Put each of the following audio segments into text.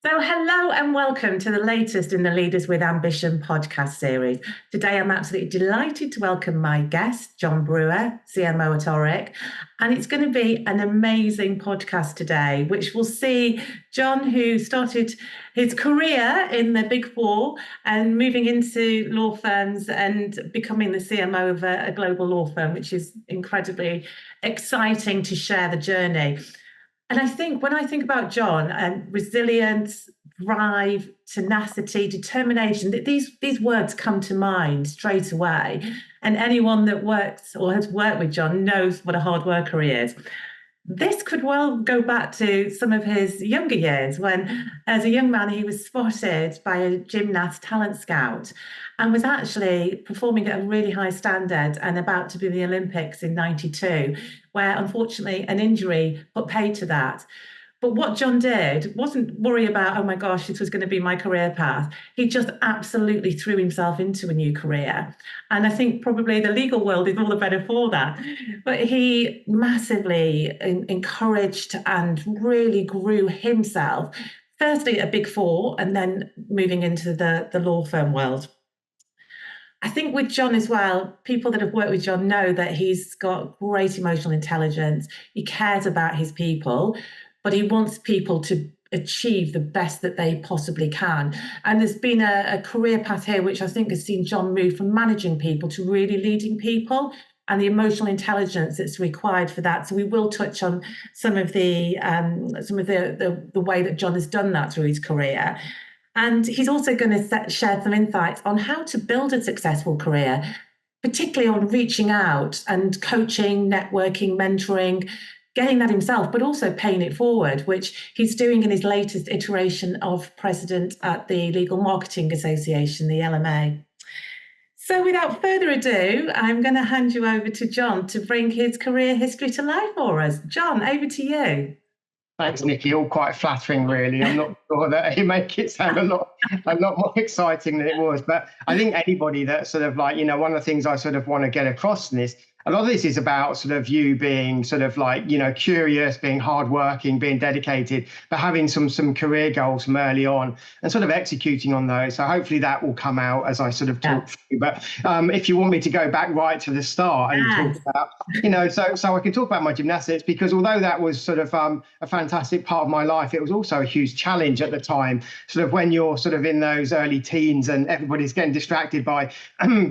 So, hello and welcome to the latest in the Leaders with Ambition podcast series. Today, I'm absolutely delighted to welcome my guest, John Brewer, CMO at Oric. And it's going to be an amazing podcast today, which will see John, who started his career in the Big Four and moving into law firms and becoming the CMO of a global law firm, which is incredibly exciting to share the journey. And I think when I think about John and resilience, drive, tenacity, determination, these words come to mind straight away. And anyone that works or has worked with John knows what a hard worker he is. This could well go back to some of his younger years when, as a young man, he was spotted by a gymnast talent scout and was actually performing at a really high standard and about to be in the Olympics in '92, where unfortunately an injury put paid to that. But what John did wasn't worry about, oh my gosh, this was going to be my career path. He just absolutely threw himself into a new career. And I think probably the legal world is all the better for that. But he massively encouraged and really grew himself, firstly at Big Four and then moving into the law firm world. I think with John as well, people that have worked with John know that he's got great emotional intelligence. He cares about his people, but he wants people to achieve the best that they possibly can. And there's been a career path here, which I think has seen John move from managing people to really leading people and the emotional intelligence that's required for that. So we will touch on some of the way that John has done that through his career. And he's also going to share some insights on how to build a successful career, particularly on reaching out and coaching, networking, mentoring, getting that himself, but also paying it forward, which he's doing in his latest iteration of president at the Legal Marketing Association, the LMA. So without further ado, I'm going to hand you over to John to bring his career history to life for us. John, over to you. Thanks, Nikki. All quite flattering, really. I'm not sure that you make it sound a lot more exciting than it was. But I think anybody that sort of like, one of the things I sort of want to get across in this, a lot of this is about sort of you being sort of like, curious, being hardworking, being dedicated, but having some career goals from early on and sort of executing on those. So hopefully that will come out as I sort of talk through. But if you want me to go back right to the start and talk about, so I can talk about my gymnastics, because although that was sort of a fantastic part of my life, it was also a huge challenge at the time, sort of when you're sort of in those early teens and everybody's getting distracted by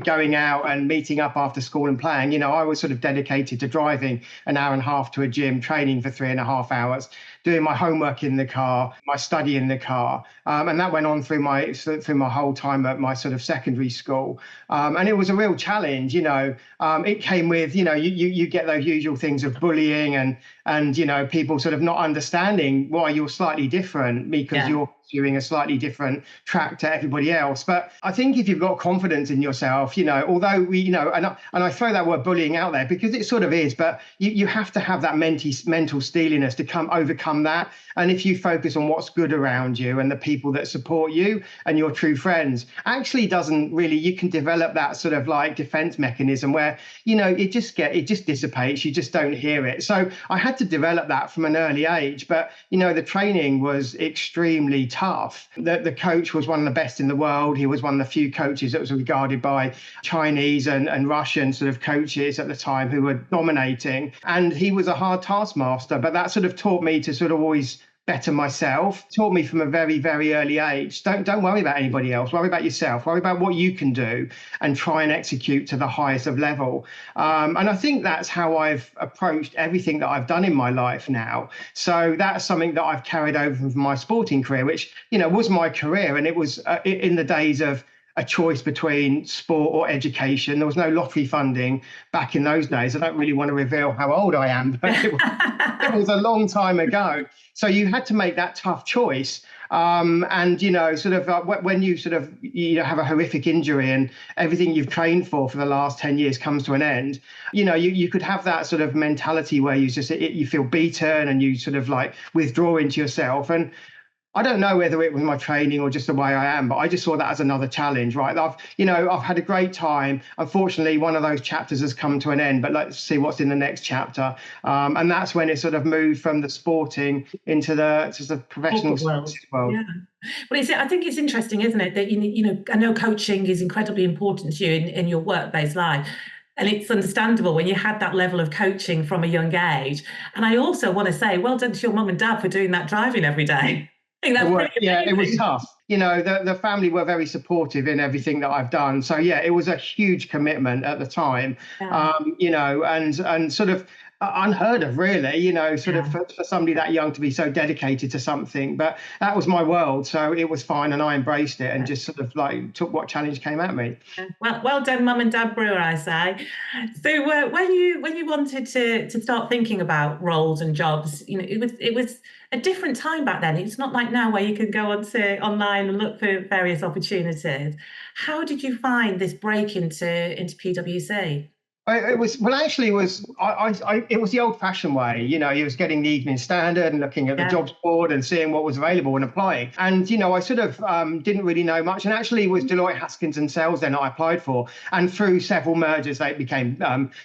going out and meeting up after school and playing. I was sort of dedicated to driving an hour and a half to a gym, training for 3.5 hours, doing my homework in the car, my study in the car. And that went on through my whole time at my sort of secondary school. And it was a real challenge, it came with, you get those usual things of bullying and people sort of not understanding why you're slightly different because you're pursuing a slightly different track to everybody else. But I think if you've got confidence in yourself, although and I throw that word bullying out there because it sort of is, but you have to have that mental steeliness to overcome that. And if you focus on what's good around you and the people that support you and your true friends, actually doesn't really, you can develop that sort of like defense mechanism where, it just dissipates. You just don't hear it. So I had to develop that from an early age. But, the training was extremely tough. The coach was one of the best in the world. He was one of the few coaches that was regarded by Chinese and Russian sort of coaches at the time who were dominating. And he was a hard taskmaster, but that sort of taught me to sort of always better myself, taught me from a very, very early age. Don't worry about anybody else. Worry about yourself. Worry about what you can do and try and execute to the highest of level. And I think that's how I've approached everything that I've done in my life now. So that's something that I've carried over from my sporting career, which, was my career. And it was in the days of a choice between sport or education. There was no lottery funding back in those days. I don't really want to reveal how old I am, but it was a long time ago. So you had to make that tough choice. And, sort of when you sort of, have a horrific injury and everything you've trained for the last 10 years comes to an end, you could have that sort of mentality where you feel beaten and you sort of like withdraw into yourself. And I don't know whether it was my training or just the way I am, but I just saw that as another challenge, right? I've had a great time. Unfortunately, one of those chapters has come to an end, but let's see what's in the next chapter. And that's when it sort of moved from the sporting into the professional World. world. Yeah. Well, I think it's interesting, isn't it, that I know coaching is incredibly important to you in your work-based life. And it's understandable when you had that level of coaching from a young age. And I also want to say, well done to your mum and dad for doing that driving every day. It was tough. The family were very supportive in everything that I've done. So yeah, it was a huge commitment at the time. Yeah. And sort of unheard of, really, for somebody that young to be so dedicated to something. But that was my world, so it was fine, and I embraced it and just sort of like took what challenge came at me. Well done, Mum and Dad Brewer, I say. So when you wanted to start thinking about roles and jobs, it was a different time back then. It's not like now where you can go online and look for various opportunities. How did you find this break into PwC? It was the old-fashioned way. He was getting the Evening Standard and looking at the jobs board and seeing what was available and applying. And I sort of didn't really know much. And actually, it was Deloitte Haskins and Sells then I applied for. And through several mergers, they became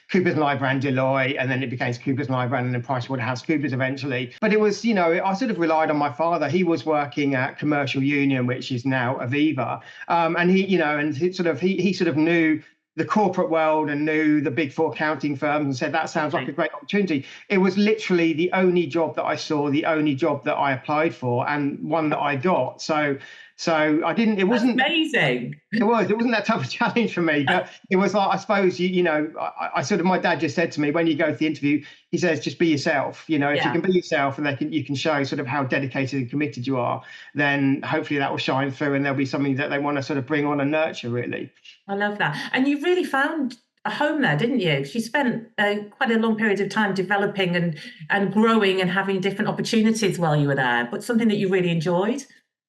Coopers & Lybrand Deloitte, and then it became Coopers & Lybrand and then PricewaterhouseCoopers eventually. But it was, I sort of relied on my father. He was working at Commercial Union, which is now Aviva, and he sort of knew the corporate world and knew the big four accounting firms and said, that sounds like a great opportunity. It was literally the only job that I saw, the only job that I applied for, and one that I got. So I didn't, it wasn't amazing. It wasn't that tough a challenge for me, but it was like, I suppose, I sort of, my dad just said to me, when you go to the interview, he says, just be yourself. If you can be yourself and you can show sort of how dedicated and committed you are, then hopefully that will shine through and there'll be something that they want to sort of bring on and nurture, really. I love that. And you really found a home there, didn't you? She spent quite a long period of time developing and growing and having different opportunities while you were there, but something that you really enjoyed.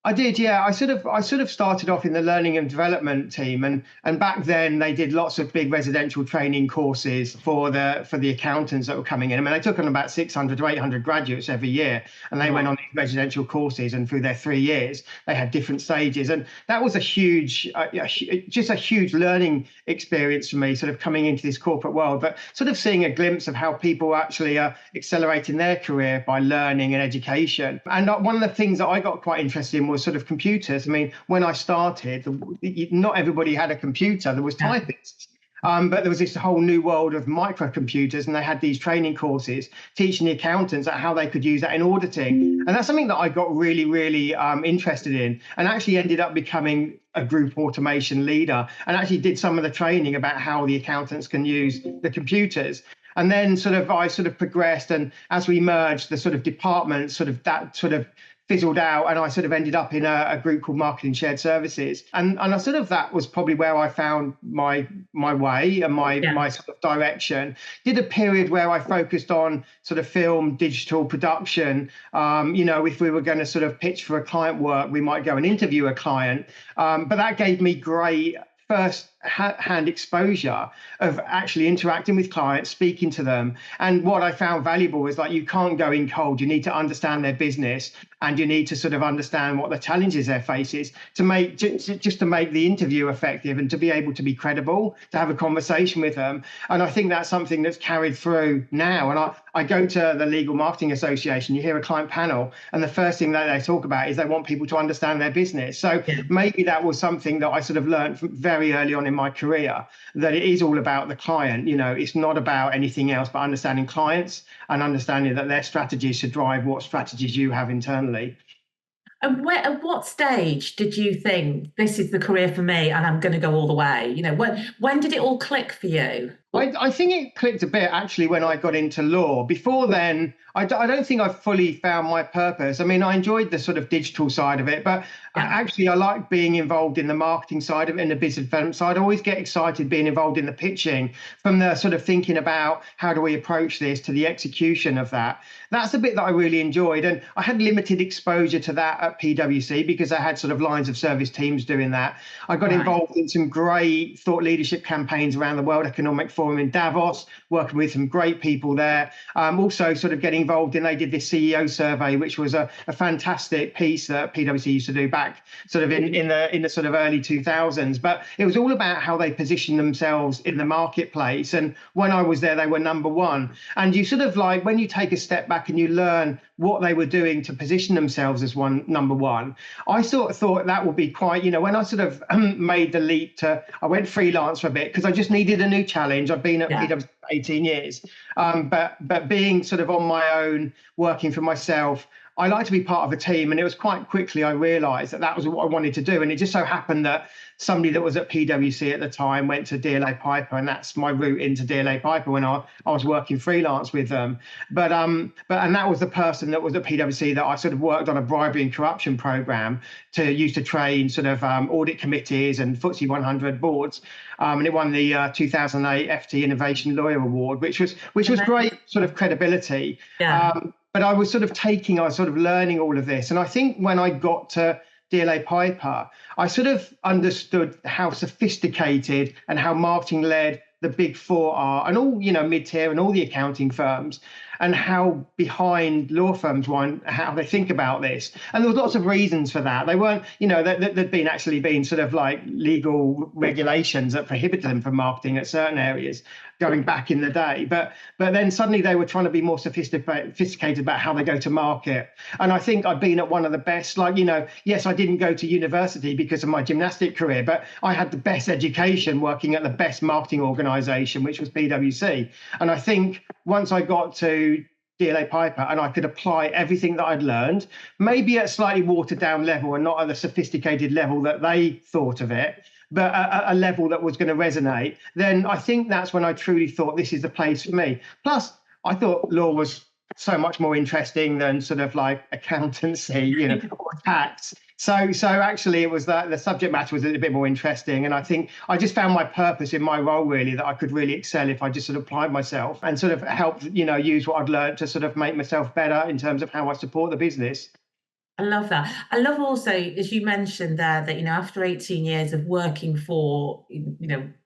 I did, yeah. I sort of started off in the learning and development team, and back then they did lots of big residential training courses for the accountants that were coming in. I mean, they took on about 600 to 800 graduates every year, and they went on these residential courses, and through their 3 years, they had different stages, and that was a huge learning experience for me, sort of coming into this corporate world, but sort of seeing a glimpse of how people actually are accelerating their career by learning and education. And one of the things that I got quite interested in was sort of computers. I mean, when I started, not everybody had a computer. There was typists. But there was this whole new world of microcomputers, and they had these training courses teaching the accountants how they could use that in auditing. And that's something that I got really, really interested in, and actually ended up becoming a group automation leader, and actually did some of the training about how the accountants can use the computers. And then I progressed, and as we merged, the sort of departments fizzled out, and I sort of ended up in a group called Marketing Shared Services, and I sort of, that was probably where I found my way and my sort of direction. Did a period where I focused on sort of film, digital production. If we were going to sort of pitch for a client work, we might go and interview a client, but that gave me great first-hand exposure of actually interacting with clients, speaking to them. And what I found valuable was, like, you can't go in cold. You need to understand their business, and you need to sort of understand what the challenges they're faces to make just to make the interview effective and to be able to be credible, to have a conversation with them. And I think that's something that's carried through now. And I go to the Legal Marketing Association, you hear a client panel, and the first thing that they talk about is they want people to understand their business. So maybe that was something that I sort of learned very early on in my career, that it is all about the client. It's not about anything else but understanding clients and understanding that their strategies should drive what strategies you have internally. And at what stage did you think, this is the career for me and I'm going to go all the way? When did it all click for you? I think it clicked a bit actually when I got into law. Before then, I don't think I fully found my purpose. I mean, I enjoyed the sort of digital side of it, but actually I like being involved in the marketing side of it and the business development side. I always get excited being involved in the pitching, from the sort of thinking about how do we approach this to the execution of that. That's the bit that I really enjoyed. And I had limited exposure to that at PwC because I had sort of lines of service teams doing that. I got involved in some great thought leadership campaigns around the World Economic Forum in Davos, working with some great people there. Also sort of getting involved in, they did this CEO survey, which was a fantastic piece that PwC used to do back sort of in the sort of early 2000s. But it was all about how they positioned themselves in the marketplace. And when I was there, they were number one. And you sort of like, when you take a step back and you learn what they were doing to position themselves as number one, I sort of thought that would be quite, when I sort of made the leap I went freelance for a bit because I just needed a new challenge. I've been at PwC for 18 years, but being sort of on my own, working for myself, I like to be part of a team. And it was quite quickly I realized that was what I wanted to do. And it just so happened that somebody that was at PwC at the time went to DLA Piper, and that's my route into DLA Piper when I was working freelance with them. But that was the person that was at PwC that I sort of worked on a bribery and corruption program to use to train sort of audit committees and FTSE 100 boards. And it won the 2008 FT Innovation Lawyer Award, which was great sort of credibility. Yeah. But I was sort of learning all of this. And I think when I got to DLA Piper, I sort of understood how sophisticated and how marketing led the big four are, and all, mid-tier and all the accounting firms, and how behind law firms how they think about this. And there was lots of reasons for that. They weren't, there'd been sort of like legal regulations that prohibited them from marketing at certain areas going back in the day. But then suddenly they were trying to be more sophisticated about how they go to market. And I think I've been at one of the best, yes, I didn't go to university because of my gymnastic career, but I had the best education working at the best marketing organization, which was PwC. And I think once I got to DLA Piper and I could apply everything that I'd learned, maybe at a slightly watered down level and not at the sophisticated level that they thought of it, but a level that was going to resonate, then I think that's when I truly thought this is the place for me. Plus, I thought law was so much more interesting than sort of like accountancy, or tax. So actually it was that the subject matter was a little bit more interesting. And I think I just found my purpose in my role, really, that I could really excel if I just sort of applied myself and sort of helped, use what I'd learned to sort of make myself better in terms of how I support the business. I love that. I love also, as you mentioned there, that, after 18 years of working for,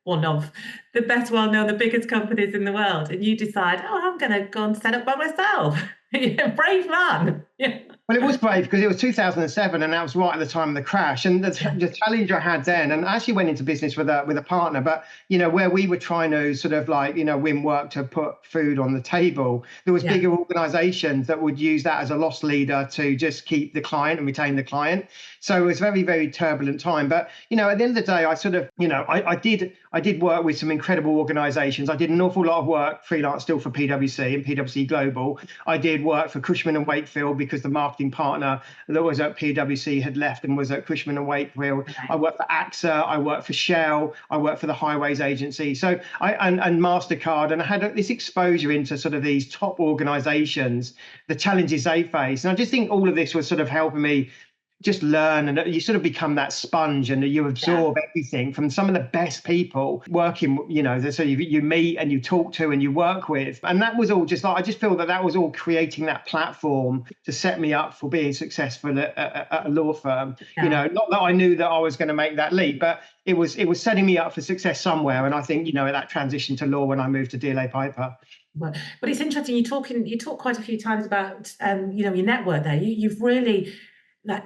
one of the best well-known, the biggest companies in the world, and you decide, I'm going to go and set up by myself. Brave man. Yeah. Well, it was brave because it was 2007, and that was right at the time of the crash. And the challenge I had then, and I actually went into business with a partner, but where we were trying to sort of like win work to put food on the table, there was bigger organisations that would use that as a loss leader to just keep the client and retain the client. So it was a very, very turbulent time. But at the end of the day, I sort of I did work with some incredible organisations. I did an awful lot of work freelance still for PwC and PwC Global. I did work for Cushman and Wakefield because the marketing partner that was at PwC had left and was at Cushman and Wakefield. Okay. I worked for AXA. I worked for Shell. I worked for the Highways Agency. So and MasterCard, and I had this exposure into sort of these top organisations, the challenges they face. And I just think all of this was sort of helping me just learn, and you sort of become that sponge and you absorb everything from some of the best people working, so you meet and you talk to and you work with. And that was all just like, I just feel that was all creating that platform to set me up for being successful at a law firm. Not that I knew that I was going to make that leap, but it was setting me up for success somewhere. And I think, that transition to law when I moved to DLA Piper. But it's interesting, you talk quite a few times about, your network there. You've really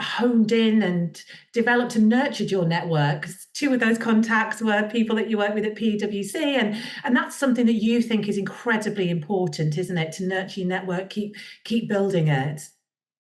honed in and developed and nurtured your network. Two of those contacts were people that you work with at PwC, and that's something that you think is incredibly important, isn't it? To nurture your network, keep building it.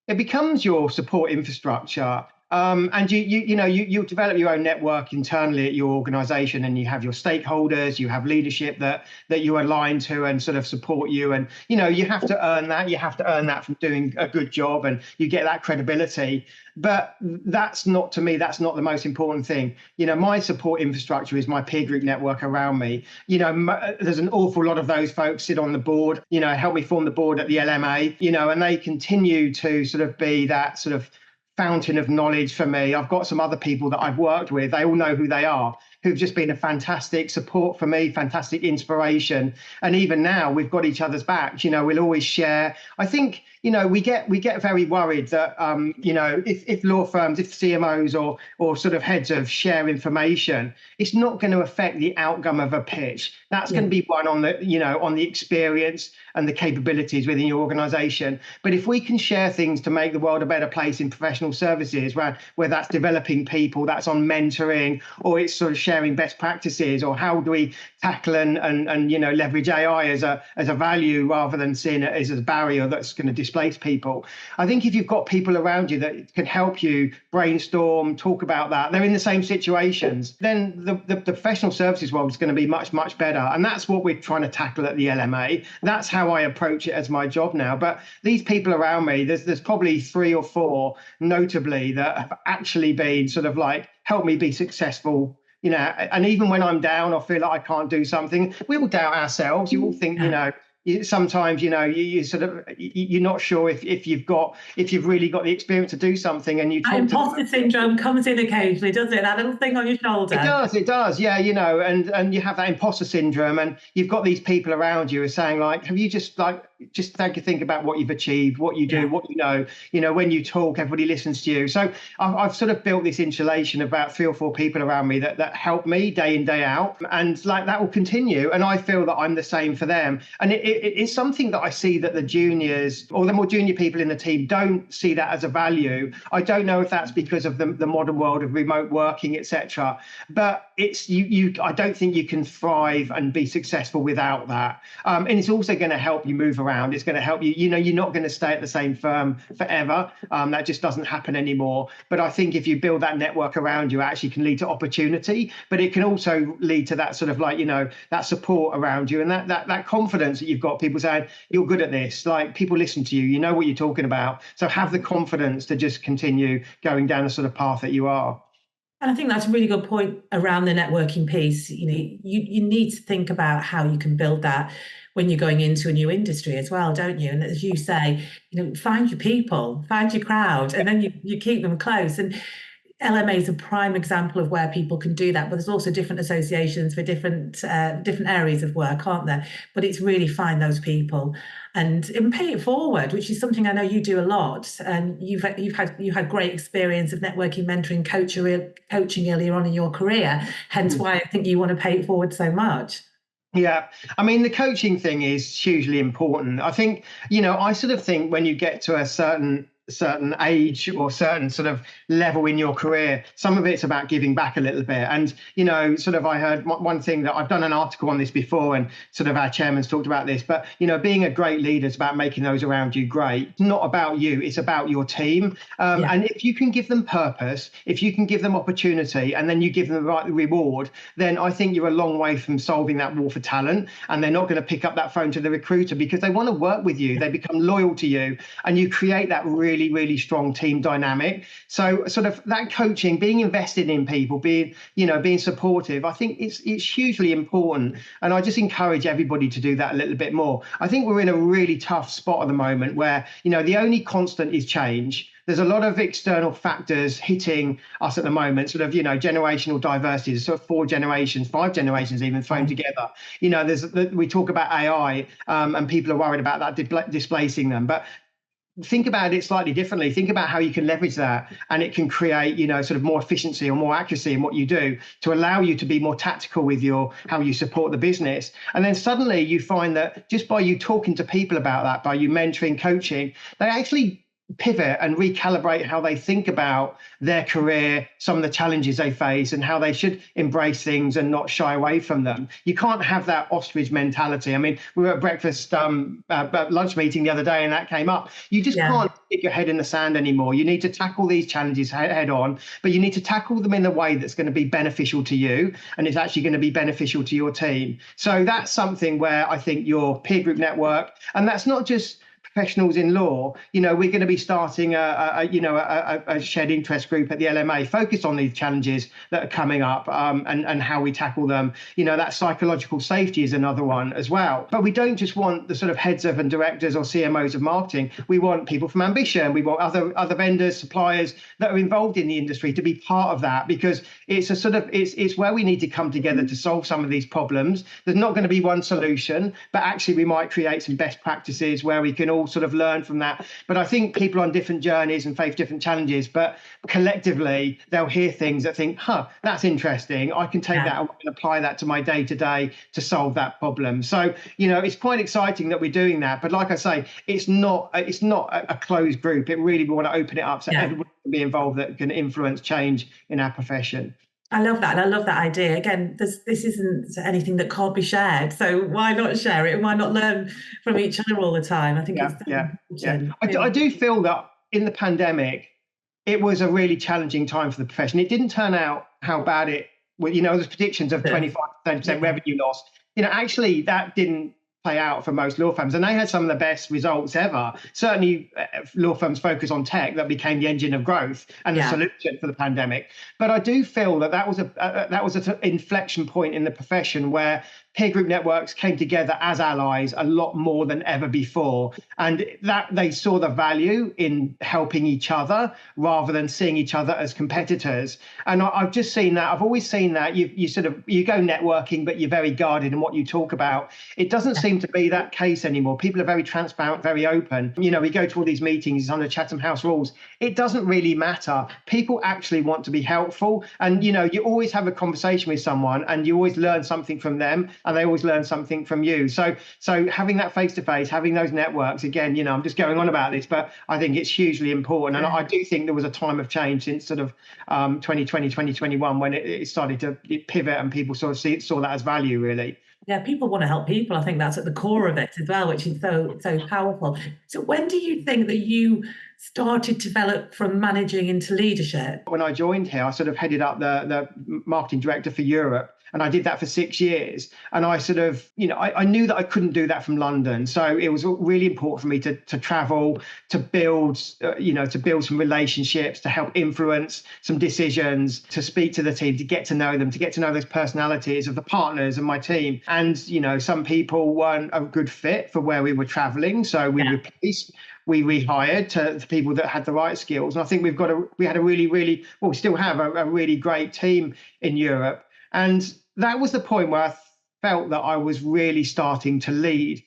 It becomes your support infrastructure. And you develop your own network internally at your organization, and you have your stakeholders, you have leadership that you align to and sort of support you. And, you have to earn that. You have to earn that from doing a good job, and you get that credibility. But that's not the most important thing. My support infrastructure is my peer group network around me. There's an awful lot of those folks sit on the board, help me form the board at the LMA, and they continue to sort of be that sort of fountain of knowledge for me. I've got some other people that I've worked with. They all know who they are. who've just been a fantastic support for me, fantastic inspiration. And even now we've got each other's backs. We'll always share. I think, we get very worried that, if law firms, if CMOs or sort of heads of share information, it's not going to affect the outcome of a pitch. That's going to be one on the experience and the capabilities within your organization. But if we can share things to make the world a better place in professional services, where that's developing people, that's on mentoring, or it's sort of sharing best practices, or how do we tackle and leverage AI as a value rather than seeing it as a barrier that's going to displace people. I think if you've got people around you that can help you brainstorm, talk about that, they're in the same situations, then the professional services world is going to be much, much better. And that's what we're trying to tackle at the LMA. That's how I approach it as my job now. But these people around me, there's probably 3 or 4 notably that have actually been sort of like helped me be successful. And even when I'm down or feel like I can't do something, we all doubt ourselves. You all think, sometimes you sort of you're not sure if you've really got the experience to do something, and you talk imposter syndrome comes in occasionally, does it? That little thing on your shoulder. It does, yeah. And you have that imposter syndrome, and you've got these people around you who are saying, like, have you just think about what you've achieved, what you do, what you know. When you talk, everybody listens to you. So I've sort of built this insulation of about 3 or 4 people around me that help me day in, day out, and like that will continue. And I feel that I'm the same for them. And it's something that I see that the juniors or the more junior people in the team don't see that as a value. I don't know if that's because of the modern world of remote working, etc. But it's I don't think you can thrive and be successful without that. And it's also going to help you move around. It's going to help you. You're not going to stay at the same firm forever. That just doesn't happen anymore. But I think if you build that network around you, it actually can lead to opportunity. But it can also lead to that sort of like that support around you, and that confidence that you've got. People saying you're good at this. Like, people listen to you. You know what you're talking about. So have the confidence to just continue going down the sort of path that you are. And I think that's a really good point around the networking piece. You need to think about how you can build that when you're going into a new industry as well, don't you? And as you say, find your people, find your crowd, and then you keep them close. And LMA is a prime example of where people can do that, but there's also different associations for different areas of work, aren't there? But it's really find those people and pay it forward, which is something I know you do a lot. And you've had great experience of networking, mentoring, coaching earlier on in your career. Hence why I think you want to pay it forward so much. Yeah, I mean, the coaching thing is hugely important. I think, I sort of think when you get to a certain age or certain sort of level in your career, some of it's about giving back a little bit. And sort of I heard one thing that I've done an article on this before, and sort of our chairman's talked about this, but being a great leader is about making those around you great. It's not about you, it's about your team. And if you can give them purpose, if you can give them opportunity, and then you give them the right reward, then I think you're a long way from solving that war for talent. And they're not going to pick up that phone to the recruiter because they want to work with you. They become loyal to you, and you create that really strong team dynamic. So sort of that coaching, being invested in people, being supportive, I think it's hugely important. And I just encourage everybody to do that a little bit more. I think we're in a really tough spot at the moment where, the only constant is change. There's a lot of external factors hitting us at the moment, sort of, generational diversity, sort of 4 generations, 5 generations even thrown together. We talk about AI and people are worried about that displacing them. But think about it slightly differently. Think about how you can leverage that, and it can create, sort of more efficiency or more accuracy in what you do to allow you to be more tactical with how you support the business. And then suddenly you find that just by you talking to people about that, by you mentoring, coaching, they actually pivot and recalibrate how they think about their career, some of the challenges they face, and how they should embrace things and not shy away from them. You can't have that ostrich mentality. I mean, we were at breakfast, lunch meeting the other day, and that came up. You just can't stick your head in the sand anymore. You need to tackle these challenges head on, but you need to tackle them in a way that's going to be beneficial to you, and it's actually going to be beneficial to your team. So that's something where I think your peer group network, and that's not just professionals in law, we're going to be starting a shared interest group at the LMA focused on these challenges that are coming up, and how we tackle them. That psychological safety is another one as well. But we don't just want the sort of heads of and directors or CMOs of marketing. We want people from Ambition. We want other vendors, suppliers that are involved in the industry to be part of that, because it's it's where we need to come together to solve some of these problems. There's not going to be one solution, but actually we might create some best practices where we can all sort of learn from that. But I think people on different journeys and face different challenges, but collectively they'll hear things that think, that's interesting. I can take that and apply that to my day-to-day to solve that problem. So, it's quite exciting that we're doing that. But like I say, it's not a closed group. It really, we want to open it up so everybody can be involved that can influence change in our profession. I love that. And I love that idea. Again, this isn't anything that can't be shared. So why not share it? And why not learn from each other all the time? I think it's important. I do feel that in the pandemic, it was a really challenging time for the profession. It didn't turn out how bad it was. There's predictions of 25% revenue loss. Actually, that didn't play out for most law firms, and they had some of the best results ever. Certainly law firms focus on tech that became the engine of growth and the solution for the pandemic. But I do feel that was an inflection point in the profession where peer group networks came together as allies a lot more than ever before, and that they saw the value in helping each other rather than seeing each other as competitors. And I've just seen that. I've always seen that you go networking, but you're very guarded in what you talk about. It doesn't seem to be that case anymore. People are very transparent, very open. We go to all these meetings under Chatham House rules. It doesn't really matter. People actually want to be helpful, and you always have a conversation with someone, and you always learn something from them, and they always learn something from you. So having that face-to-face, having those networks, again, I'm just going on about this, but I think it's hugely important. And I do think there was a time of change since sort of 2020, 2021, when it started to pivot and people sort of saw that as value, really. Yeah, people want to help people. I think that's at the core of it as well, which is so powerful. So when do you think that you started to develop from managing into leadership? When I joined here, I sort of headed up the marketing director for Europe. And I did that for 6 years. And I sort of, I knew that I couldn't do that from London. So it was really important for me to travel, to build some relationships, to help influence some decisions, to speak to the team, to get to know them, to get to know those personalities of the partners and my team. And, some people weren't a good fit for where we were traveling. So we replaced. We rehired to people that had the right skills. And I think we had a really, really, well, we still have a really great team in Europe. And that was the point where I felt that I was really starting to lead.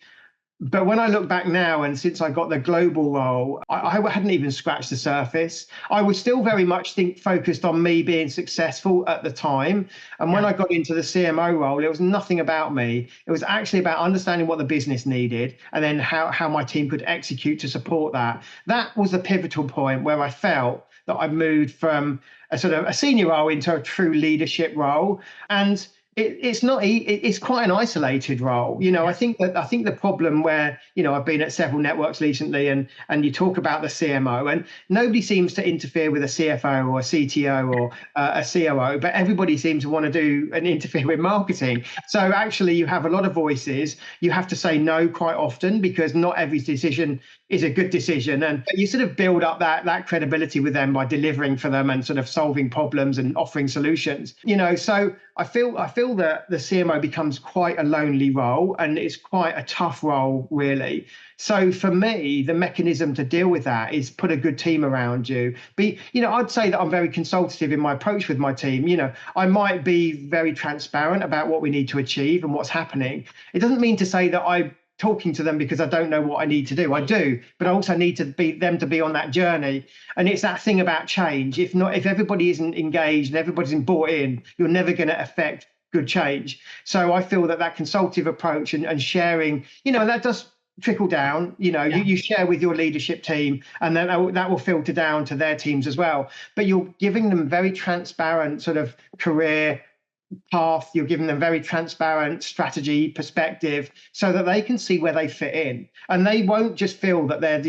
But when I look back now, and since I got the global role, I hadn't even scratched the surface. I was still very much focused on me being successful at the time. And when I got into the CMO role, it was nothing about me. It was actually about understanding what the business needed and then how my team could execute to support that. That was the pivotal point where I felt that I moved from a sort of a senior role into a true leadership role. And it's quite an isolated role. I think the problem where, I've been at several networks recently and you talk about the CMO and nobody seems to interfere with a CFO or a CTO or a COO, but everybody seems to want to do and interfere with marketing. So actually you have a lot of voices. You have to say no quite often because not every decision is a good decision. And you sort of build up that credibility with them by delivering for them and sort of solving problems and offering solutions. So I feel that the CMO becomes quite a lonely role and it's quite a tough role, really. So for me, the mechanism to deal with that is put a good team around you. I'd say that I'm very consultative in my approach with my team. I might be very transparent about what we need to achieve and what's happening. It doesn't mean to say that I'm talking to them because I don't know what I need to do. I do, but I also need them to be on that journey. And it's that thing about change. If everybody isn't engaged and everybody isn't bought in, you're never going to affect good change. So I feel that consultative approach and sharing, that does trickle down. You share with your leadership team, and then that will filter down to their teams as well. But you're giving them very transparent sort of career path. You're giving them very transparent strategy perspective so that they can see where they fit in, and they won't just feel that they're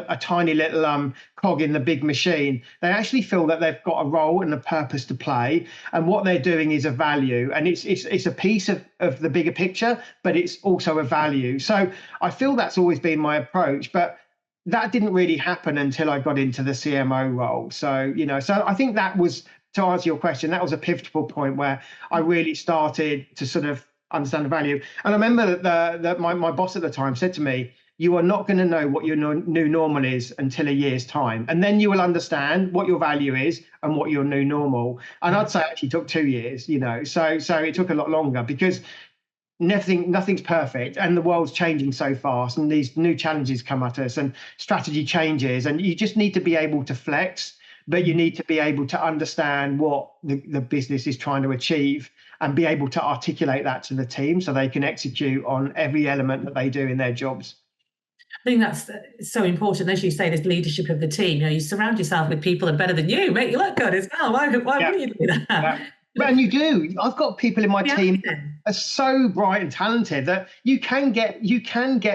a tiny little cog in the big machine. They actually feel that they've got a role and a purpose to play, and what they're doing is a value, and it's a piece of the bigger picture, but it's also a value. So I feel that's always been my approach. But that didn't really happen until I got into the CMO role. So, so I think that was, to answer your question, that was a pivotal point where I really started to sort of understand the value. And I remember that my boss at the time said to me, you are not going to know what your new normal is until a year's time. And then you will understand what your value is and what your new normal. And I'd say it actually took 2 years, so it took a lot longer because nothing's perfect and the world's changing so fast and these new challenges come at us and strategy changes, and you just need to be able to flex, but you need to be able to understand what the business is trying to achieve and be able to articulate that to the team so they can execute on every element that they do in their jobs. I think that's so important. As you say, this leadership of the team, you surround yourself with people that are better than you, make you look good as well. Why wouldn't you do that? Yeah. And you do. I've got people in my team are so bright and talented that you can get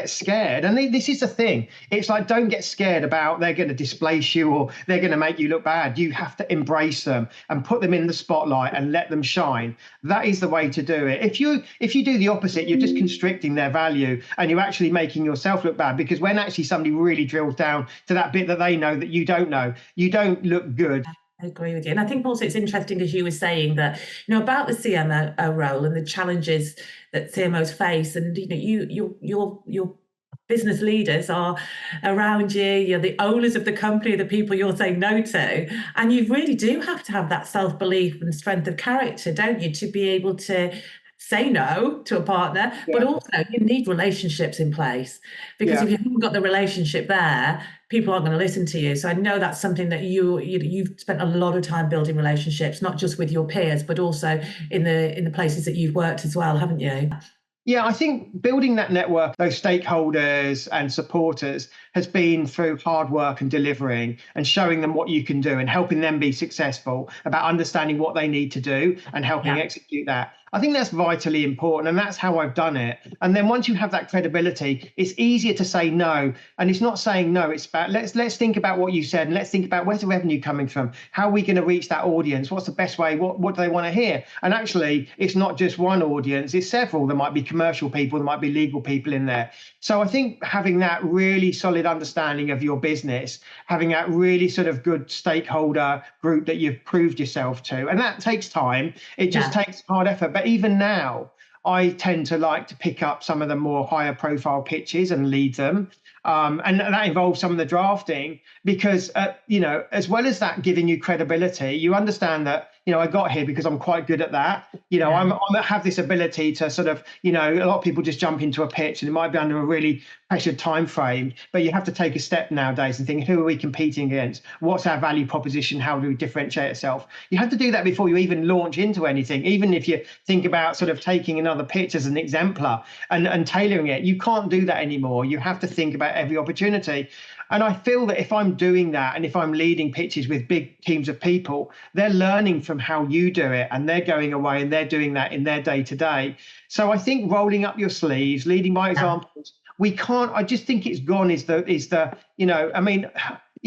scared. And this is the thing. It's like, don't get scared about they're going to displace you or they're going to make you look bad. You have to embrace them and put them in the spotlight and let them shine. That is the way to do it. If you do the opposite, you're just constricting their value and you're actually making yourself look bad, because when actually somebody really drills down to that bit that they know that you don't know, you don't look good. I agree with you. And I think also it's interesting, as you were saying, that, about the CMO role and the challenges that CMOs face. And, your business leaders are around you. You're the owners of the company, the people you're saying no to. And you really do have to have that self-belief and strength of character, don't you, to be able to say no to a partner, but also you need relationships in place, because if you haven't got the relationship there, people aren't going to listen to you. So I know that's something that you've spent a lot of time building relationships, not just with your peers, but also in the places that you've worked as well, haven't you? Yeah, I think building that network, those stakeholders and supporters, has been through hard work and delivering and showing them what you can do and helping them be successful, about understanding what they need to do and helping execute that. I think that's vitally important, and that's how I've done it. And then once you have that credibility, it's easier to say no. And it's not saying no, it's about let's think about what you said, and let's think about where's the revenue coming from? How are we going to reach that audience? What's the best way? What do they want to hear? And actually, it's not just one audience, it's several. There might be commercial people, there might be legal people in there. So I think having that really solid understanding of your business, having that really sort of good stakeholder group that you've proved yourself to, and that takes time. It just takes hard effort. But even now, I tend to like to pick up some of the more higher profile pitches and lead them. And that involves some of the drafting, because, as well as that giving you credibility, you understand that, I got here because I'm quite good at that. I have this ability to sort of, a lot of people just jump into a pitch and it might be under a really pressured time frame, but you have to take a step nowadays and think, who are we competing against? What's our value proposition? How do we differentiate ourselves? You have to do that before you even launch into anything. Even if you think about sort of taking another pitch as an exemplar and tailoring it, you can't do that anymore. You have to think about every opportunity. And I feel that if I'm doing that, and if I'm leading pitches with big teams of people, they're learning from how you do it, and they're going away and they're doing that in their day to day. So I think rolling up your sleeves, leading by examples, I just think it's gone is the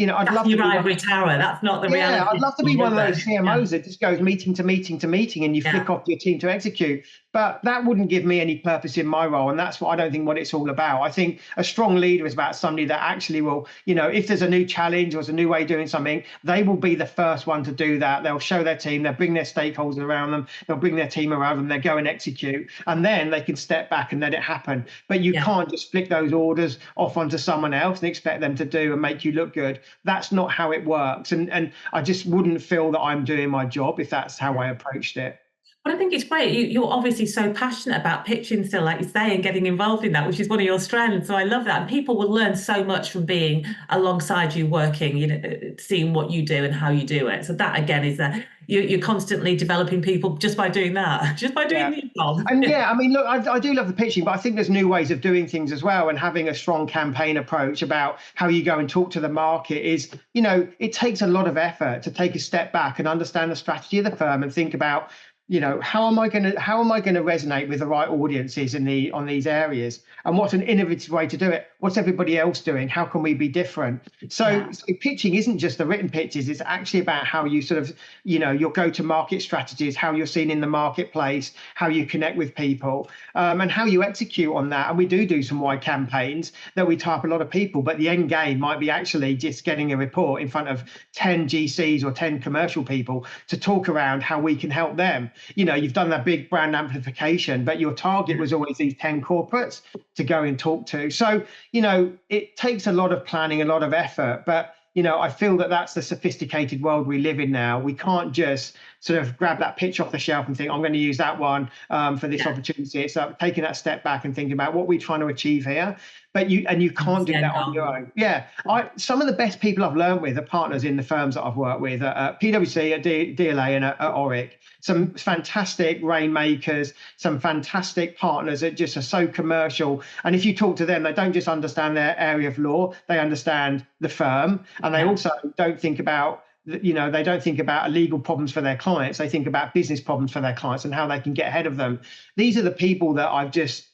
I'd love to be ivory tower. That's not the reality. Yeah, I'd love to be one of those CMOs that just goes meeting to meeting to meeting and you flick off your team to execute. But that wouldn't give me any purpose in my role. And that's what I don't think what it's all about. I think a strong leader is about somebody that actually will, if there's a new challenge or there's a new way of doing something, they will be the first one to do that. They'll show their team, they'll bring their stakeholders around them, they'll bring their team around them, they'll go and execute. And then they can step back and let it happen. But you can't just flick those orders off onto someone else and expect them to do and make you look good. That's not how it works. And I just wouldn't feel that I'm doing my job if that's how I approached it. But I think it's great. You're obviously so passionate about pitching still, like you say, and getting involved in that, which is one of your strengths. So I love that. And people will learn so much from being alongside you working, seeing what you do and how you do it. So that, again, is that you're constantly developing people just by doing that, just by doing your job. And look, I do love the pitching, but I think there's new ways of doing things as well. And having a strong campaign approach about how you go and talk to the market is, it takes a lot of effort to take a step back and understand the strategy of the firm and think about, how am I going to resonate with the right audiences on these areas, and what's an innovative way to do it? What's everybody else doing? How can we be different? So pitching isn't just the written pitches. It's actually about how you sort of, your go-to-market strategies, how you're seen in the marketplace, how you connect with people, and how you execute on that. And we do some wide campaigns that we type a lot of people, but the end game might be actually just getting a report in front of 10 GCs or 10 commercial people to talk around how we can help them. You've done that big brand amplification, but your target was always these 10 corporates to go and talk to. So, it takes a lot of planning, a lot of effort, but I feel that that's the sophisticated world we live in now. We can't just sort of grab that pitch off the shelf and think, I'm going to use that one for this opportunity. It's taking that step back and thinking about what we're trying to achieve here. But you can't do that on your own. Yeah, some of the best people I've learned with are partners in the firms that I've worked with at PwC, at DLA, and at Oric. Some fantastic rainmakers, some fantastic partners that just are so commercial. And if you talk to them, they don't just understand their area of law; they understand the firm, and they also don't think about they don't think about legal problems for their clients. They think about business problems for their clients and how they can get ahead of them. These are the people that I've just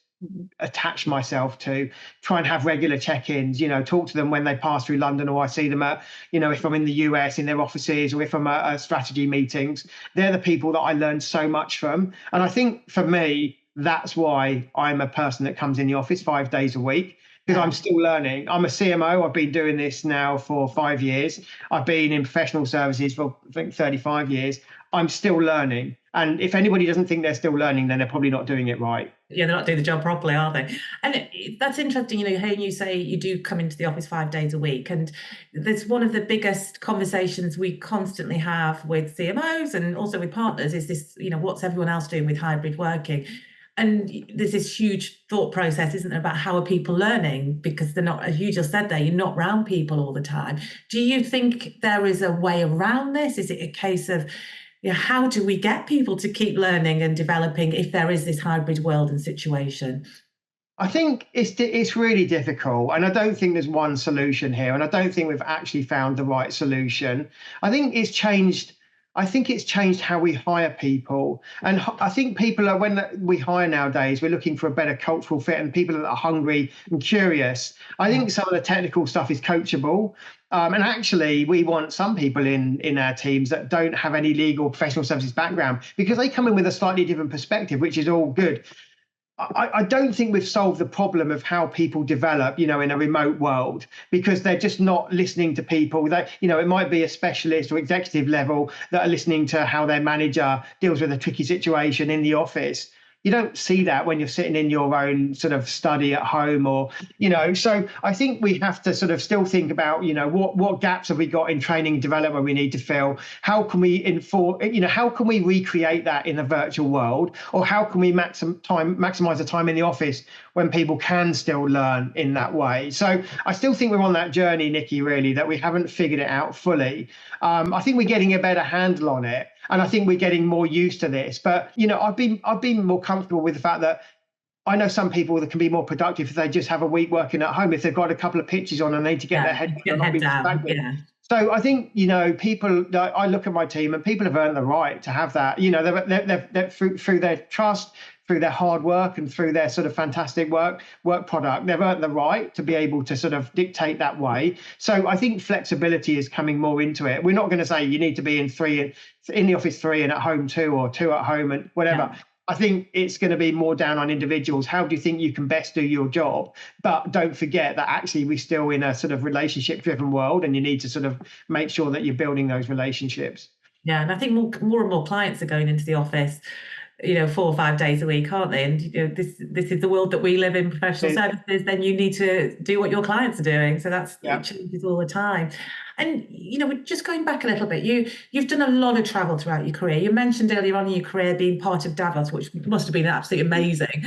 attach myself to, try and have regular check-ins, talk to them when they pass through London, or I see them at, if I'm in the US in their offices, or if I'm at strategy meetings. They're the people that I learned so much from. And I think for me, that's why I'm a person that comes in the office 5 days a week, because I'm still learning. I'm a CMO. I've been doing this now for 5 years. I've been in professional services for, I think, 35 years. I'm still learning. And if anybody doesn't think they're still learning, then they're probably not doing it right. Yeah, they're not doing the job properly, are they? And that's interesting, hearing you say you do come into the office 5 days a week. And there's one of the biggest conversations we constantly have with CMOs and also with partners is this, what's everyone else doing with hybrid working? And there's this huge thought process, isn't there, about how are people learning? Because they're not, as you just said there, you're not around people all the time. Do you think there is a way around this? Is it a case of, how do we get people to keep learning and developing if there is this hybrid world and situation? I think it's really difficult, and I don't think there's one solution here, and I don't think we've actually found the right solution. I think it's changed how we hire people. And I think people are, when we hire nowadays, we're looking for a better cultural fit and people that are hungry and curious. I think some of the technical stuff is coachable. And actually, we want some people in our teams that don't have any legal professional services background, because they come in with a slightly different perspective, which is all good. I don't think we've solved the problem of how people develop, in a remote world, because they're just not listening to people. That, it might be a specialist or executive level that are listening to how their manager deals with a tricky situation in the office. You don't see that when you're sitting in your own sort of study at home, or, so I think we have to sort of still think about, what gaps have we got in training and development we need to fill? How can we how can we recreate that in a virtual world? Or how can we maximize the time in the office when people can still learn in that way? So I still think we're on that journey, Nikki, really, that we haven't figured it out fully. I think we're getting a better handle on it. And I think we're getting more used to this. But, I've been more comfortable with the fact that I know some people that can be more productive if they just have a week working at home, if they've got a couple of pitches on and they need to get their head down. Yeah. So I think, people, I look at my team and people have earned the right to have that, they're through their trust, through their hard work and through their sort of fantastic work product, they've earned the right to be able to sort of dictate that way. So I think flexibility is coming more into it. We're not going to say you need to be in the office 3 and at home 2, or 2 at home and whatever. Yeah. I think it's going to be more down on individuals. How do you think you can best do your job? But don't forget that actually we're still in a sort of relationship-driven world, and you need to sort of make sure that you're building those relationships. Yeah, and I think more and more clients are going into the office 4 or 5 days a week, aren't they? And this is the world that we live in, professional services. Then you need to do what your clients are doing. So it changes all the time. And we're just going back a little bit. You've done a lot of travel throughout your career. You mentioned earlier on in your career being part of Davos, which must have been absolutely amazing.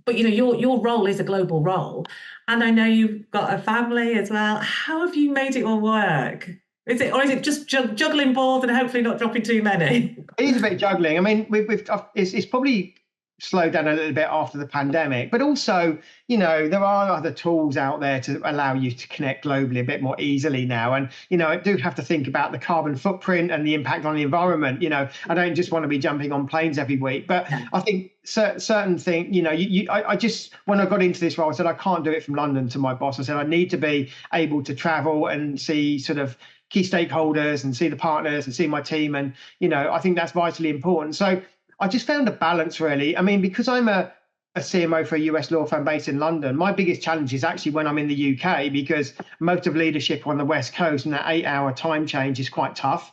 But your role is a global role, and I know you've got a family as well. How have you made it all work? Is it just juggling balls and hopefully not dropping too many? It is a bit juggling. I mean, it's probably slowed down a little bit after the pandemic, but also, there are other tools out there to allow you to connect globally a bit more easily now. And, I do have to think about the carbon footprint and the impact on the environment. I don't just want to be jumping on planes every week, but I think certain things, I just, when I got into this role, I said, I can't do it from London to my boss. I said, I need to be able to travel and see sort of key stakeholders and see the partners and see my team. And, I think that's vitally important. So I just found a balance, really. I mean, because I'm a CMO for a US law firm based in London, my biggest challenge is actually when I'm in the UK, because most of leadership on the West Coast and that 8-hour time change is quite tough.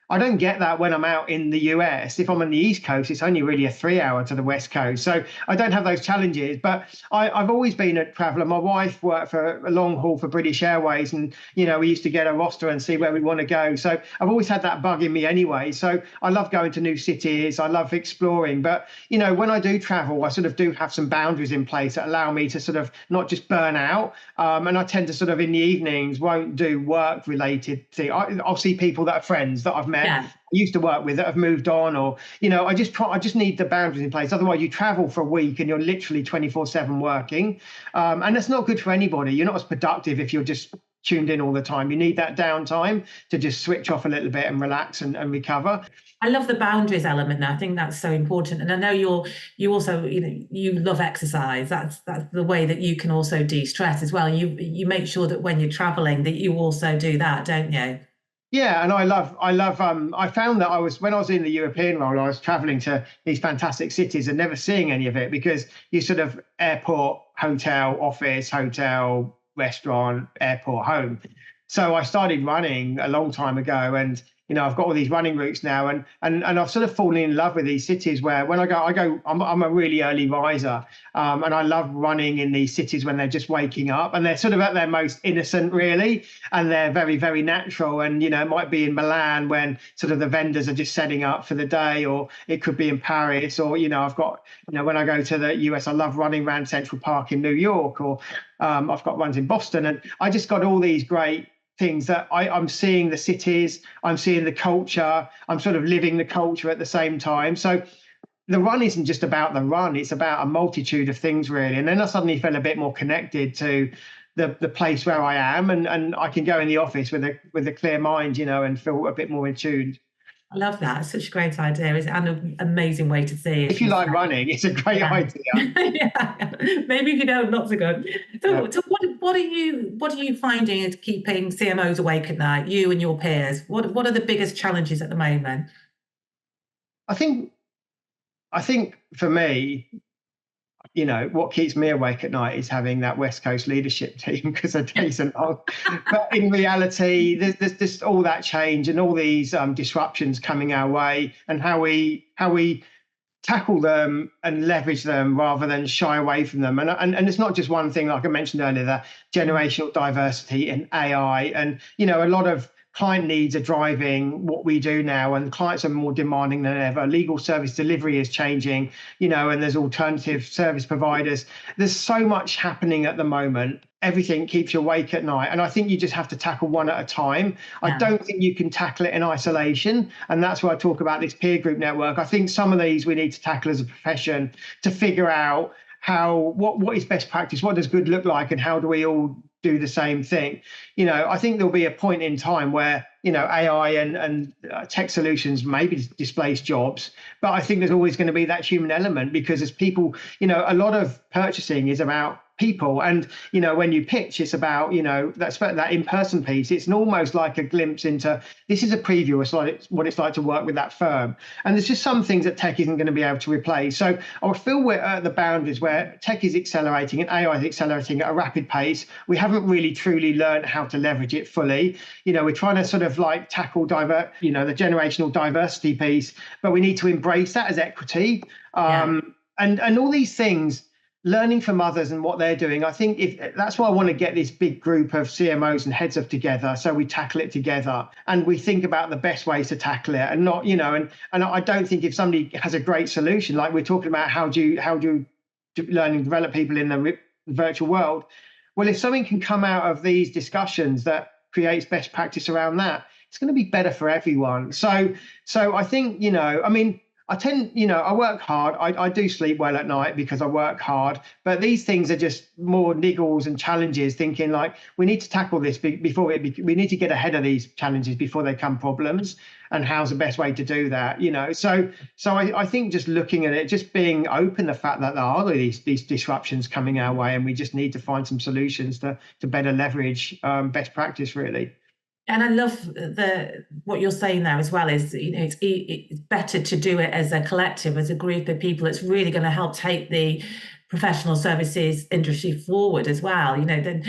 I don't get that when I'm out in the US. If I'm on the East Coast, it's only really a 3-hour to the West Coast. So I don't have those challenges, but I've always been a traveler. My wife worked for a long haul for British Airways, and, we used to get a roster and see where we want to go. So I've always had that bug in me anyway. So I love going to new cities. I love exploring. But, when I do travel, I sort of do have some boundaries in place that allow me to sort of not just burn out. And I tend to sort of in the evenings won't do work related things. I'll see people that are friends that I've met, used to work with, that have moved on, or I just need the boundaries in place. Otherwise you travel for a week and you're literally 24/7 working, and that's not good for anybody. You're not as productive if you're just tuned in all the time. You need that downtime to just switch off a little bit and relax and recover. I love the boundaries element there. I think that's so important. And I know you also, you love exercise. That's the way that you can also de-stress as well. You make sure that when you're traveling that you also do that, don't you? Yeah, and I found that when I was in the European role, I was traveling to these fantastic cities and never seeing any of it, because you sort of airport, hotel, office, hotel, restaurant, airport, home. So I started running a long time ago, and I've got all these running routes now, and I've sort of fallen in love with these cities where when I'm a really early riser, and I love running in these cities when they're just waking up and they're sort of at their most innocent, really, and they're very, very natural. And it might be in Milan when sort of the vendors are just setting up for the day, or it could be in Paris, or I've got when I go to the US, I love running around Central Park in New York, or I've got runs in Boston, and I just got all these great things that I'm seeing the cities, I'm seeing the culture, I'm sort of living the culture at the same time. So the run isn't just about the run, it's about a multitude of things, really. And then I suddenly felt a bit more connected to the place where I am, and I can go in the office with a clear mind, and feel a bit more in tune. I love that. It's such a great idea, and an amazing way to see it. If you like running, it's a great idea. Yeah. Maybe if you don't, not so good. So what are you finding is keeping CMOs awake at night, you and your peers? What are the biggest challenges at the moment? I think for me, what keeps me awake at night is having that West Coast leadership team, because they're decent long. But in reality, there's just all that change and all these disruptions coming our way, and how we tackle them and leverage them rather than shy away from them. And it's not just one thing, like I mentioned earlier, the generational diversity and AI, and a lot of client needs are driving what we do now, and clients are more demanding than ever. Legal service delivery is changing, and there's alternative service providers. There's so much happening at the moment. Everything keeps you awake at night. And I think you just have to tackle one at a time. Yeah. I don't think you can tackle it in isolation. And that's why I talk about this peer group network. I think some of these we need to tackle as a profession to figure out what is best practice, what does good look like, and how do we all do the same thing. I think there'll be a point in time where AI and tech solutions maybe displace jobs, but I think there's always going to be that human element, because as people, a lot of purchasing is about people, and when you pitch, it's about that in-person piece. It's almost like a glimpse into, this is a preview of what it's like to work with that firm, and there's just some things that tech isn't going to be able to replace. So I feel we're at the boundaries where tech is accelerating and AI is accelerating at a rapid pace. We haven't really truly learned how to leverage it fully. We're trying to sort of like tackle the generational diversity piece, but we need to embrace that as equity, and all these things, learning from others and what they're doing. I think that's why I want to get this big group of CMOs and heads of together, so we tackle it together and we think about the best ways to tackle it, and not, and I don't think if somebody has a great solution, like we're talking about, how do you learn and develop people in the virtual world? Well, if something can come out of these discussions that creates best practice around that, it's going to be better for everyone. So I think, I tend, I work hard. I do sleep well at night because I work hard. But these things are just more niggles and challenges, thinking like we need to tackle this before we need to get ahead of these challenges before they become problems. And how's the best way to do that? So I think just looking at it, just being open, the fact that there are these disruptions coming our way, and we just need to find some solutions to better leverage best practice, really. And I love what you're saying there as well, is it's better to do it as a collective, as a group of people. It's really going to help take the professional services industry forward as well. Then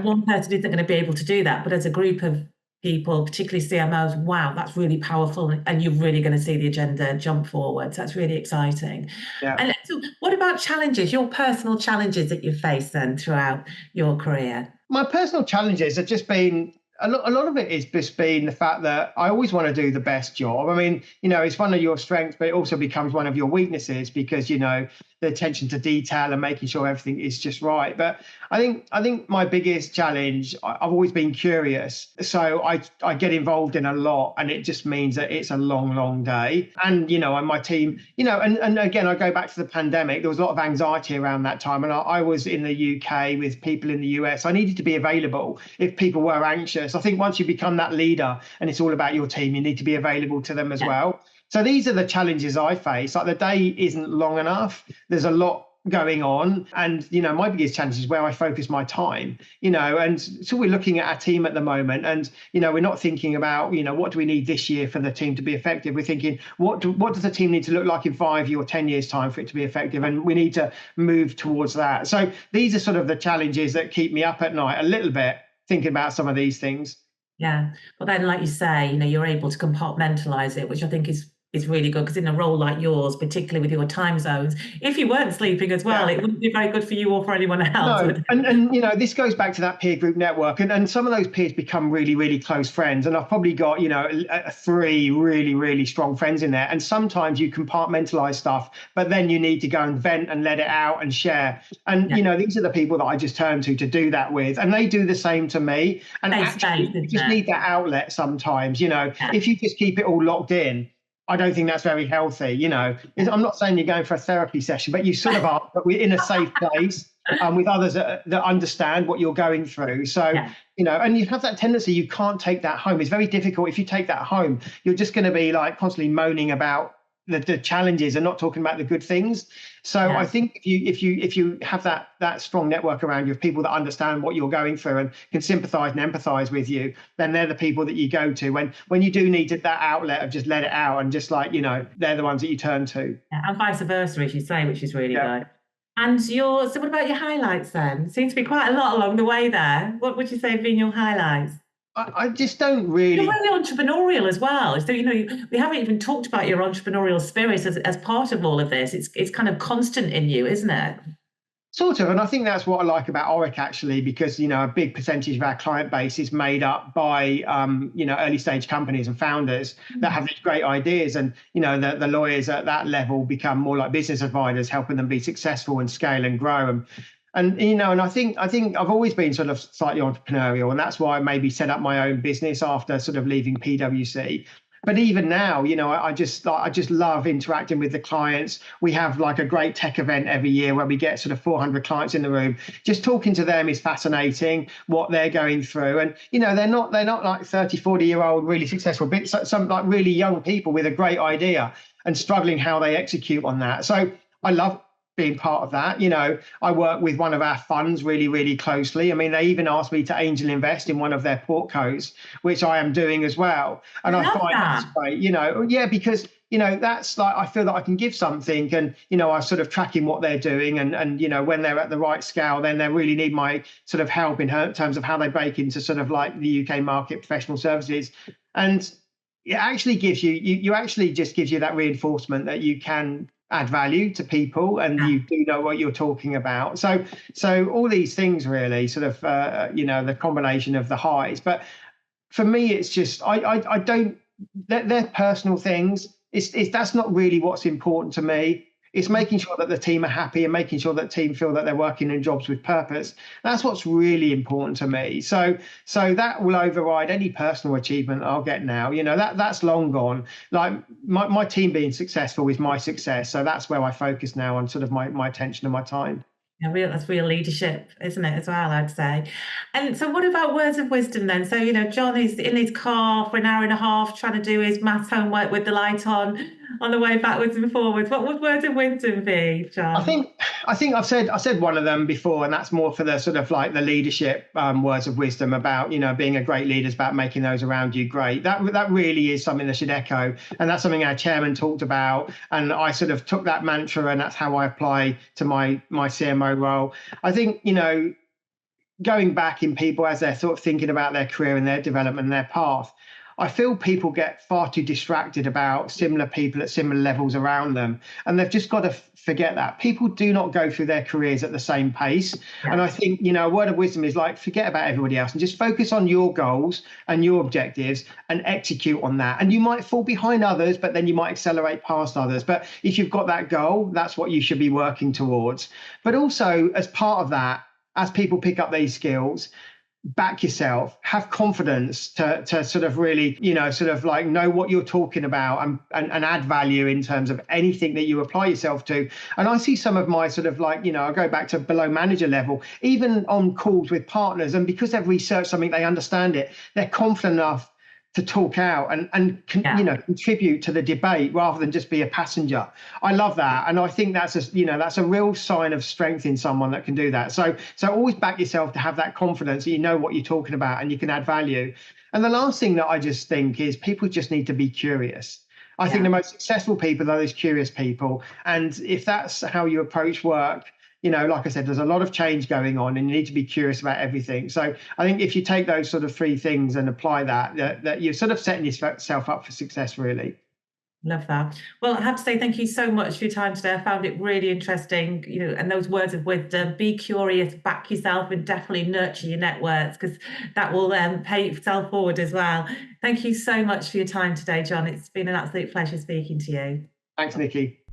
one person isn't going to be able to do that, but as a group of people, particularly CMOs, wow, that's really powerful, and you're really going to see the agenda jump forward. So that's really exciting. Yeah. And so what about challenges, your personal challenges that you've faced then throughout your career? My personal challenges have just been, a lot of it is just been the fact that I always want to do the best job. I mean, it's one of your strengths, but it also becomes one of your weaknesses because, the attention to detail and making sure everything is just right. But I think my biggest challenge, I've always been curious. So I get involved in a lot, and it just means that it's a long, long day. And, and my team, and again, I go back to the pandemic. There was a lot of anxiety around that time. And I was in the UK with people in the US. I needed to be available if people were anxious. I think once you become that leader and it's all about your team, you need to be available to them as well. So these are the challenges I face. Like the day isn't long enough. There's a lot going on. And, my biggest challenge is where I focus my time, and so we're looking at our team at the moment, and, we're not thinking about, what do we need this year for the team to be effective? We're thinking, what does the team need to look like in 5 or 10 years time for it to be effective? And we need to move towards that. So these are sort of the challenges that keep me up at night a little bit, thinking about some of these things. Yeah. Well, then, like you say, you're able to compartmentalize it, which I think is really good, because in a role like yours, particularly with your time zones, if you weren't sleeping as well, it wouldn't be very good for you or for anyone else. No, and this goes back to that peer group network, and some of those peers become really, really close friends. And I've probably got, 3 really, really strong friends in there. And sometimes you compartmentalize stuff, but then you need to go and vent and let it out and share. And, these are the people that I just turn to do that with. And they do the same to me. And actually, you just need that outlet sometimes, if you just keep it all locked in, I don't think that's very healthy. I'm not saying you're going for a therapy session, but you sort of are, but we're in a safe place with others that understand what you're going through. So, and you have that tendency, you can't take that home. It's very difficult. If you take that home, you're just going to be like constantly moaning about the challenges and not talking about the good things. So I think if you have that strong network around you of people that understand what you're going through and can sympathize and empathize with you, then they're the people that you go to when you do need that outlet of just let it out, and just like, they're the ones that you turn to. And vice versa, as you say, which is really good. And so what about your highlights then? Seems to be quite a lot along the way there. What would you say have been your highlights? I just don't really. You're really entrepreneurial as well. So, we haven't even talked about your entrepreneurial spirit as part of all of this. It's kind of constant in you, isn't it? Sort of. And I think that's what I like about Oric, actually, because, a big percentage of our client base is made up by, early stage companies and founders that have these great ideas. And, the lawyers at that level become more like business advisors, helping them be successful and scale and grow. And I think I've always been sort of slightly entrepreneurial, and that's why I maybe set up my own business after sort of leaving PwC. But even now, I just love interacting with the clients. We have like a great tech event every year where we get sort of 400 clients in the room. Just talking to them is fascinating, what they're going through. And, they're not like 30, 40-year-old really successful, but some like really young people with a great idea and struggling how they execute on that. So I love being part of that. I work with one of our funds really, really closely. I mean, they even asked me to angel invest in one of their portcos, which I am doing as well. And I find that's great, because, that's like, I feel that I can give something, and, I'm sort of tracking what they're doing, and, when they're at the right scale, then they really need my sort of help in terms of how they break into sort of like the UK market, professional services. And it actually gives you actually just gives you that reinforcement that you can add value to people, and you do know what you're talking about. So all these things really sort of, the combination of the highs. But for me, it's just, I don't, they're personal things. It's that's not really what's important to me. It's making sure that the team are happy and making sure that the team feel that they're working in jobs with purpose. That's what's really important to me. So that will override any personal achievement I'll get now. That's long gone. Like my team being successful is my success. So that's where I focus now on sort of my attention and my time. Yeah, that's real leadership, isn't it, as well, I'd say. And so what about words of wisdom then? So, John is in his car for an hour and a half trying to do his maths homework with the light on the way backwards and forwards. What would words of wisdom be, John? I think I've said one of them before, and that's more for the sort of like the leadership words of wisdom about being a great leader is about making those around you great. That really is something that should echo, and that's something our chairman talked about, and I sort of took that mantra, and that's how I apply to my CMO role. I think going back in people as they're sort of thinking about their career and their development and their path, I feel people get far too distracted about similar people at similar levels around them. And they've just got to forget that. People do not go through their careers at the same pace. Yeah. And I think, a word of wisdom is like, forget about everybody else and just focus on your goals and your objectives and execute on that. And you might fall behind others, but then you might accelerate past others. But if you've got that goal, that's what you should be working towards. But also, as part of that, as people pick up these skills, back yourself, have confidence to sort of really, sort of like know what you're talking about and add value in terms of anything that you apply yourself to. And I see some of my sort of like, I go back to below manager level, even on calls with partners. And because they've researched something, they understand it, they're confident enough to talk out and contribute to the debate rather than just be a passenger. I love that, and I think that's a real sign of strength in someone that can do that. So always back yourself to have that confidence that you know what you're talking about and you can add value. And the last thing that I just think is people just need to be curious. I think the most successful people are those curious people, and if that's how you approach work, like I said, there's a lot of change going on and you need to be curious about everything. So I think if you take those sort of three things and apply that you're sort of setting yourself up for success, really. Love that. Well, I have to say thank you so much for your time today. I found it really interesting, and those words of wisdom, be curious, back yourself, and definitely nurture your networks because that will pay itself forward as well. Thank you so much for your time today, John. It's been an absolute pleasure speaking to you. Thanks, Nikki.